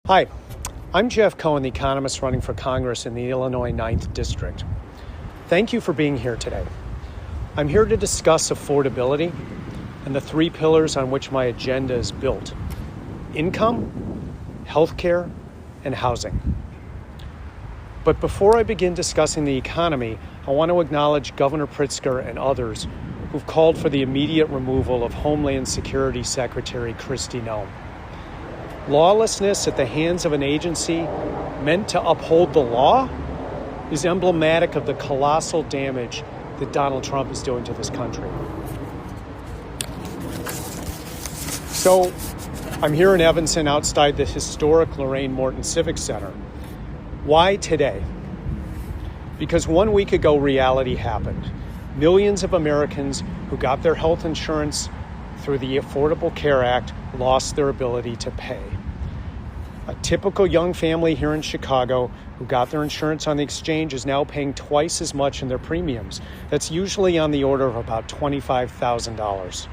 Hi, I'm Jeff Cohen, the Economist running for Congress in the Illinois 9th District. Thank you for being here today. I'm here to discuss affordability and the three pillars on which my agenda is built: income, healthcare, and housing. But before I begin discussing the economy, I want to acknowledge Governor Pritzker and others who've called for the immediate removal of Homeland Security Secretary Kristi Noem. Lawlessness at the hands of an agency meant to uphold the law is emblematic of the colossal damage that Donald Trump is doing to this country. So I'm here in Evanston outside the historic Lorraine Morton Civic Center. Why today? Because 1 week ago, reality happened. Millions of Americans who got their health insurance through the Affordable Care Act lost their ability to pay. A typical young family here in Chicago who got their insurance on the exchange is now paying twice as much in their premiums. That's usually on the order of about $25,000.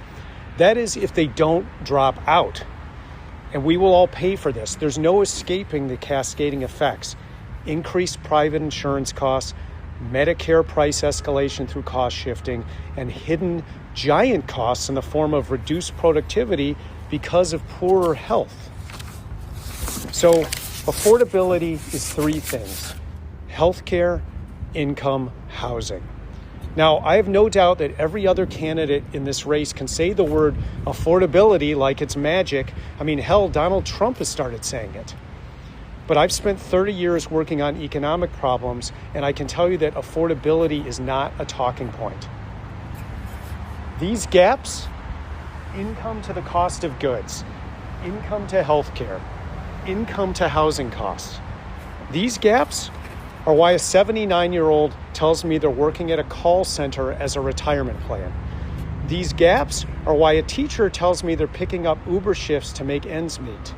That is if they don't drop out. And we will all pay for this. There's no escaping the cascading effects. Increased private insurance costs, Medicare price escalation through cost shifting, and hidden giant costs in the form of reduced productivity because of poorer health. So affordability is three things: healthcare, income, housing. Now, I have no doubt that every other candidate in this race can say the word affordability like it's magic. I mean, hell, Donald Trump has started saying it. But I've spent 30 years working on economic problems, and I can tell you that affordability is not a talking point. These gaps, income to the cost of goods, income to healthcare, income to housing costs, these gaps are why a 79-year-old tells me they're working at a call center as a retirement plan. These gaps are why a teacher tells me they're picking up Uber shifts to make ends meet.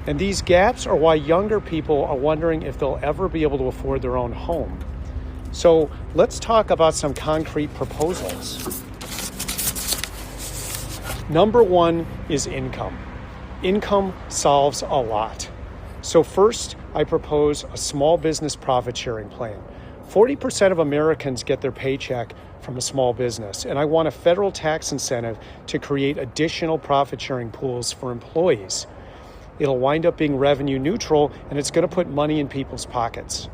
And these gaps are why younger people are wondering if they'll ever be able to afford their own home. So let's talk about some concrete proposals. Number one is income. Income solves a lot. So first, I propose a small business profit sharing plan. 40% of Americans get their paycheck from a small business, and I want a federal tax incentive to create additional profit sharing pools for employees. It'll wind up being revenue neutral, and it's going to put money in people's pockets.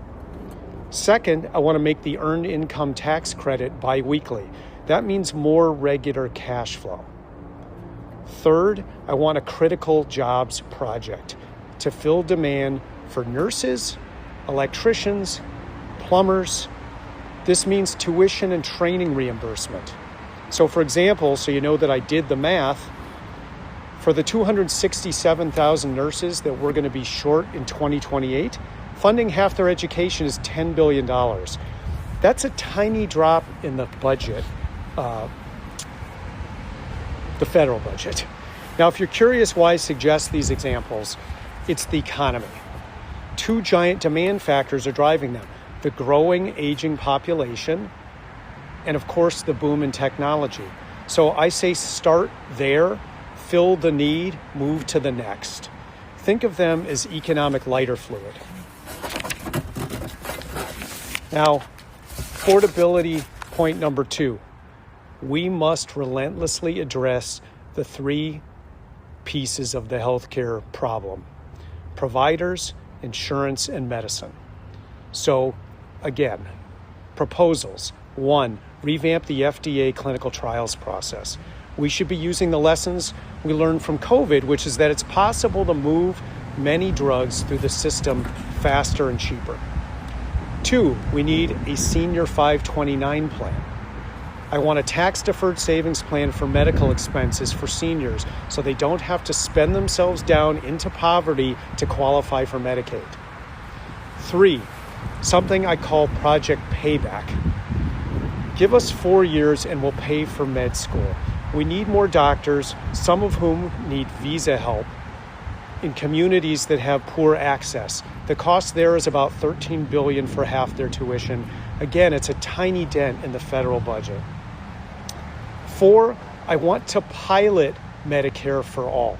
Second, I want to make the earned income tax credit biweekly. That means more regular cash flow. Third, I want a critical jobs project to fill demand for nurses, electricians, plumbers. This means tuition and training reimbursement. So for example, so you know that I did the math, for the 267,000 nurses that we're going to be short in 2028, funding half their education is $10 billion. That's a tiny drop in the budget, the federal budget. Now, if you're curious why I suggest these examples, it's the economy. Two giant demand factors are driving them: the growing aging population and, of course, the boom in technology. So I say start there, fill the need, move to the next. Think of them as economic lighter fluid. Now, affordability point number two. We must relentlessly address the three pieces of the healthcare problem: providers, insurance, and medicine. So again, proposals. One, revamp the FDA clinical trials process. We should be using the lessons we learned from COVID, which is that it's possible to move many drugs through the system faster and cheaper. Two, we need a senior 529 plan. I want a tax-deferred savings plan for medical expenses for seniors so they don't have to spend themselves down into poverty to qualify for Medicaid. Three, something I call Project Payback. Give us 4 years and we'll pay for med school. We need more doctors, some of whom need visa help, in communities that have poor access. The cost there is about $13 billion for half their tuition. Again, it's a tiny dent in the federal budget. 4, I want to pilot Medicare for all.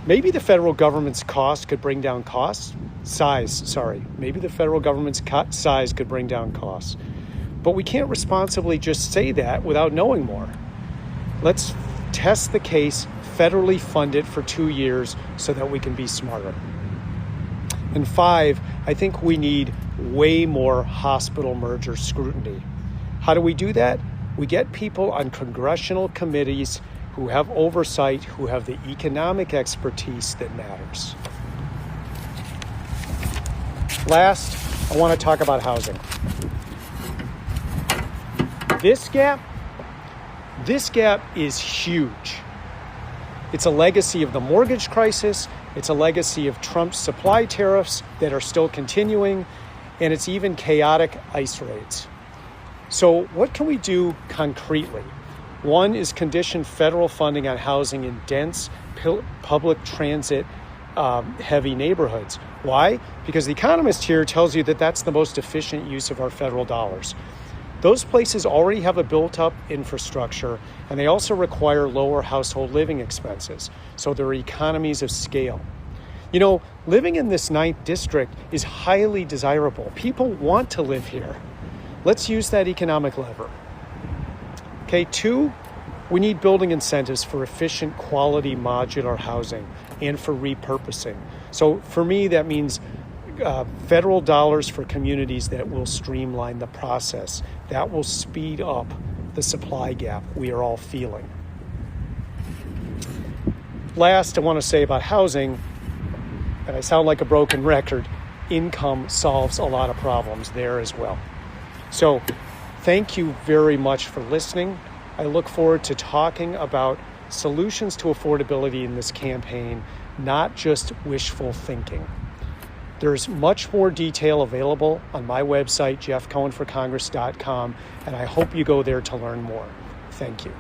Maybe the federal government's cost could bring down costs. Maybe the federal government's size could bring down costs. But we can't responsibly just say that without knowing more. Let's test the case, federally fund it for 2 years so that we can be smarter. And 5, I think we need way more hospital merger scrutiny. How do we do that? We get people on congressional committees who have oversight, who have the economic expertise that matters. Last, I want to talk about housing. This gap is huge. It's a legacy of the mortgage crisis. It's a legacy of Trump's supply tariffs that are still continuing, and it's even chaotic ICE raids. So what can we do concretely? One is condition federal funding on housing in dense public transit heavy neighborhoods. Why? Because the Economist here tells you that that's the most efficient use of our federal dollars. Those places already have a built-up infrastructure, and they also require lower household living expenses, so there are economies of scale. You know, living in this 9th district is highly desirable. People want to live here. Let's use that economic lever. Okay, 2, we need building incentives for efficient, quality modular housing and for repurposing. So for me, that means federal dollars for communities that will streamline the process. That will speed up the supply gap we are all feeling. Last, I want to say about housing, and I sound like a broken record, income solves a lot of problems there as well. So thank you very much for listening. I look forward to talking about solutions to affordability in this campaign, not just wishful thinking. There's much more detail available on my website, jeffcohenforcongress.com, and I hope you go there to learn more. Thank you.